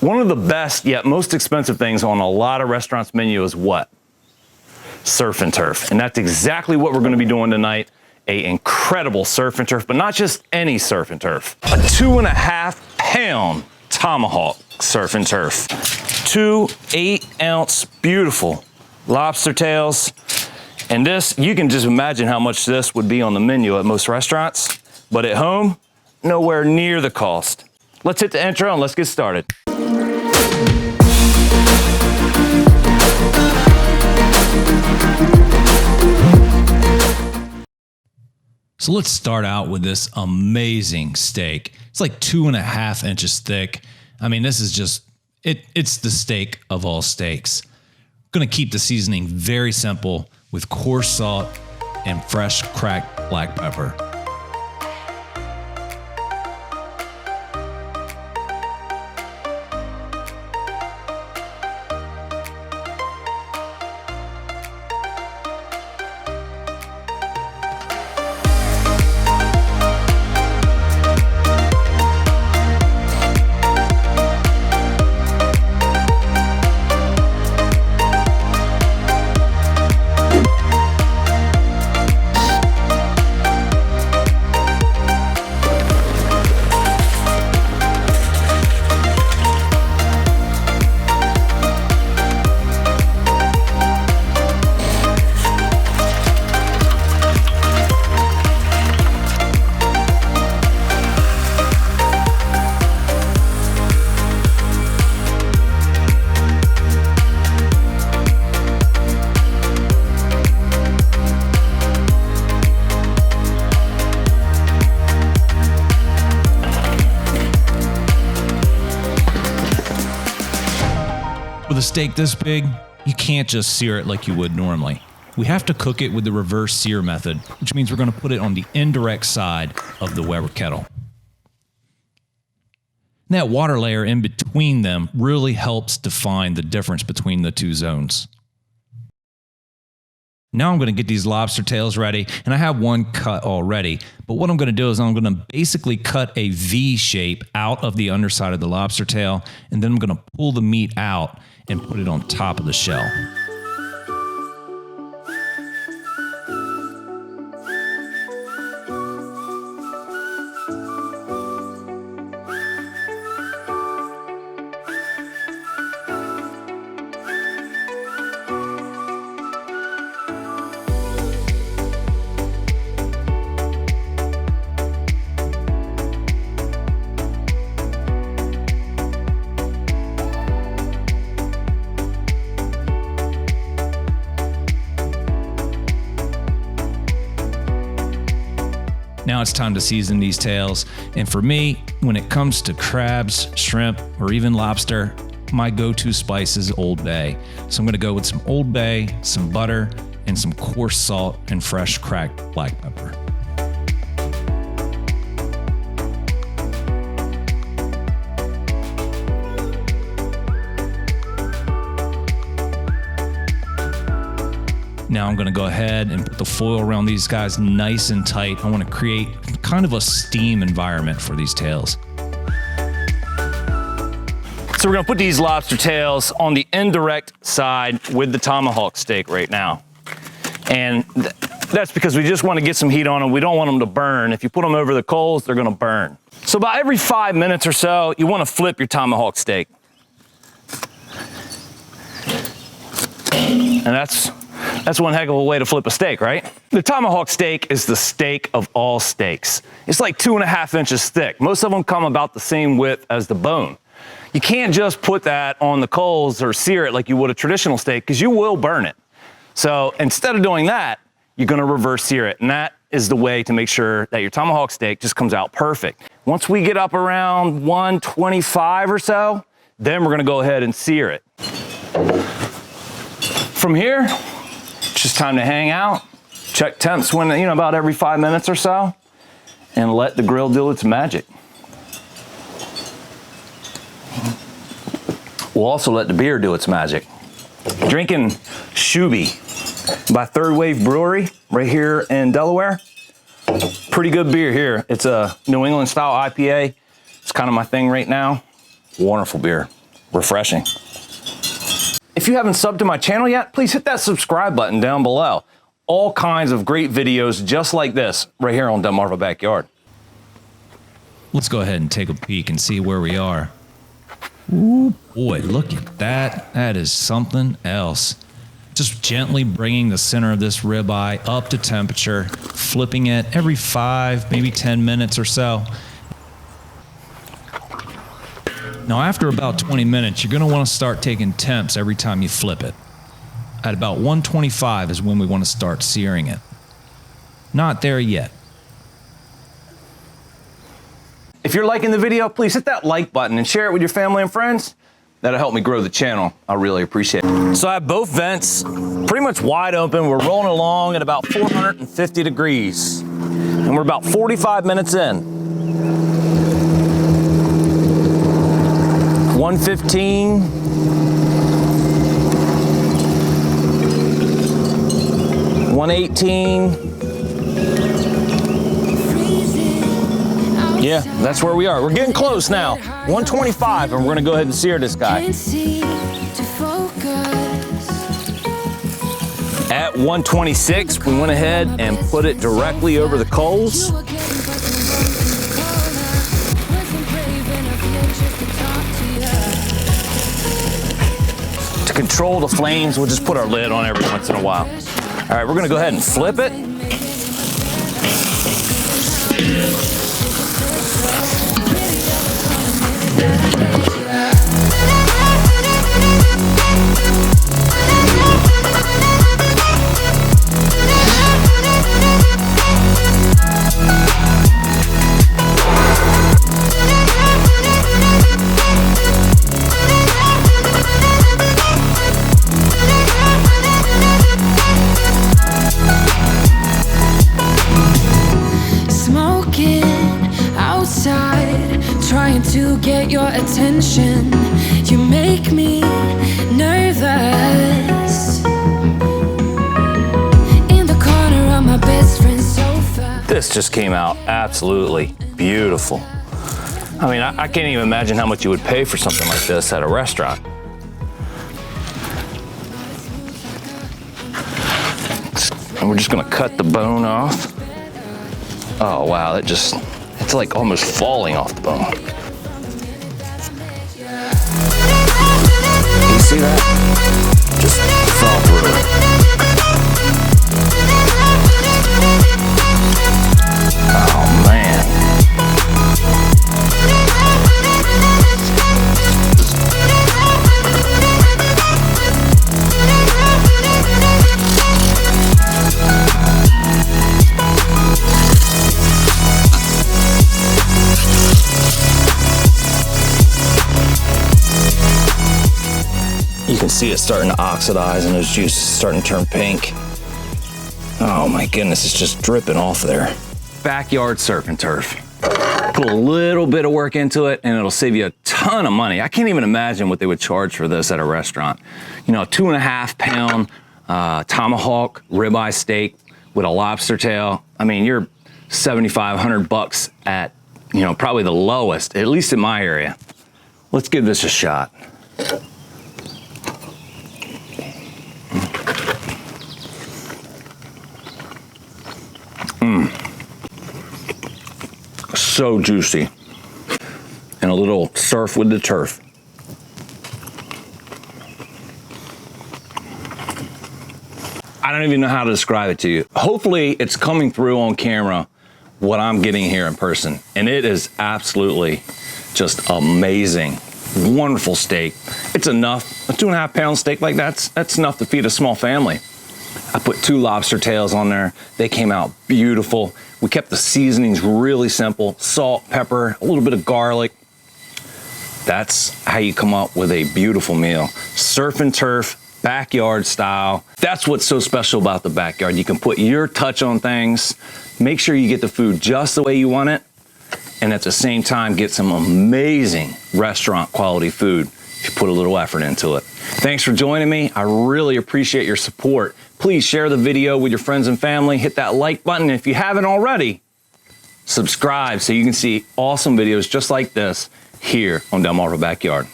One of the best yet most expensive things on a lot of restaurants' menu is what? Surf and turf. And that's exactly what we're going to be doing tonight. A incredible surf and turf, but not just any surf and turf. A 2.5 pound tomahawk surf and turf. 2 8-ounce beautiful lobster tails. And this, you can just imagine how much this would be on the menu at most restaurants, but at home, nowhere near the cost. Let's hit the intro and let's get started. So let's start out with this amazing steak. It's like 2.5 inches thick. I mean, this is just, it's the steak of all steaks. I'm gonna keep the seasoning very simple with coarse salt and fresh cracked black pepper. With a steak this big, you can't just sear it like you would normally. We have to cook it with the reverse sear method, which means we're going to put it on the indirect side of the Weber kettle. And that water layer in between them really helps define the difference between the two zones. Now I'm going to get these lobster tails ready, and I have one cut already. But what I'm going to do is I'm going to basically cut a V shape out of the underside of the lobster tail, and then I'm going to pull the meat out and put it on top of the shell. Now it's time to season these tails. And for me, when it comes to crabs, shrimp, or even lobster, my go-to spice is Old Bay. So I'm gonna go with some Old Bay, some butter, and some coarse salt and fresh cracked black pepper. Now I'm going to go ahead and put the foil around these guys nice and tight. I want to create kind of a steam environment for these tails. So we're going to put these lobster tails on the indirect side with the tomahawk steak right now. And that's because we just want to get some heat on them. We don't want them to burn. If you put them over the coals, they're going to burn. So about every 5 minutes or so, you want to flip your tomahawk steak. And that's one heck of a way to flip a steak, right? The tomahawk steak is the steak of all steaks. It's like 2.5 inches thick. Most of them come about the same width as the bone. You can't just put that on the coals or sear it like you would a traditional steak because you will burn it. So instead of doing that, you're gonna reverse sear it. And that is the way to make sure that your tomahawk steak just comes out perfect. Once we get up around 125 or so, then we're gonna go ahead and sear it. From here, it's just time to hang out, check temps when, about every 5 minutes or so, and let the grill do its magic. We'll also let the beer do its magic. Drinking Shuby by Third Wave Brewery right here in Delaware. Pretty good beer here. It's a New England style IPA. It's kind of my thing right now. Wonderful beer. refreshing. If you haven't subbed to my channel yet, please hit that subscribe button down below. All kinds of great videos just like this right here on Delmarva Backyard. Let's go ahead and take a peek and see where we are. Ooh, boy, look at that. That is something else. Just gently bringing the center of this ribeye up to temperature, flipping it every 5, maybe 10 minutes or so. Now, after about 20 minutes, you're going to want to start taking temps every time you flip it. At about 125 is when we want to start searing it. Not there yet. If you're liking the video, please hit that like button and share it with your family and friends. That'll help me grow the channel. I really appreciate it. So I have both vents pretty much wide open. We're rolling along at about 450 degrees. And we're about 45 minutes in. 115. 118. Yeah, that's where we are. We're getting close now. 125, and we're gonna go ahead and sear this guy. At 126, we went ahead and put it directly over the coals. To control the flames, we'll just put our lid on every once in a while. All right, we're gonna go ahead and flip it. Trying to get your attention, you make me nervous. In the corner of my best friend's sofa. This just came out absolutely beautiful. I mean, I can't even imagine how much you would pay for something like this at a restaurant. And we're just gonna cut the bone off. Oh wow, it's like almost falling off the bone. You see that? Just fell through it. Oh man. You can see it starting to oxidize and those juices starting to turn pink. Oh my goodness, it's just dripping off there. Backyard surf and turf. Put a little bit of work into it and it'll save you a ton of money. I can't even imagine what they would charge for this at a restaurant. You know, a 2.5 pound Tomahawk Ribeye steak with a lobster tail. I mean, you're $7,500 at, you know, probably the lowest, at least in my area. Let's give this a shot. So juicy. And a little surf with the turf. I don't even know how to describe it to you. Hopefully it's coming through on camera what I'm getting here in person. And it is absolutely just amazing. Wonderful steak. It's enough. A 2.5 pound steak like that's enough to feed a small family. I put 2 lobster tails on there. They came out beautiful. We kept the seasonings really simple. Salt, pepper, a little bit of garlic. That's how you come up with a beautiful meal. Surf and turf, backyard style. That's what's so special about the backyard. You can put your touch on things, make sure you get the food just the way you want it, and at the same time get some amazing restaurant quality food if you put a little effort into it. Thanks for joining me. I really appreciate your support. Please share the video with your friends and family. Hit that like button. If you haven't already, subscribe so you can see awesome videos just like this here on Delmarva Backyard.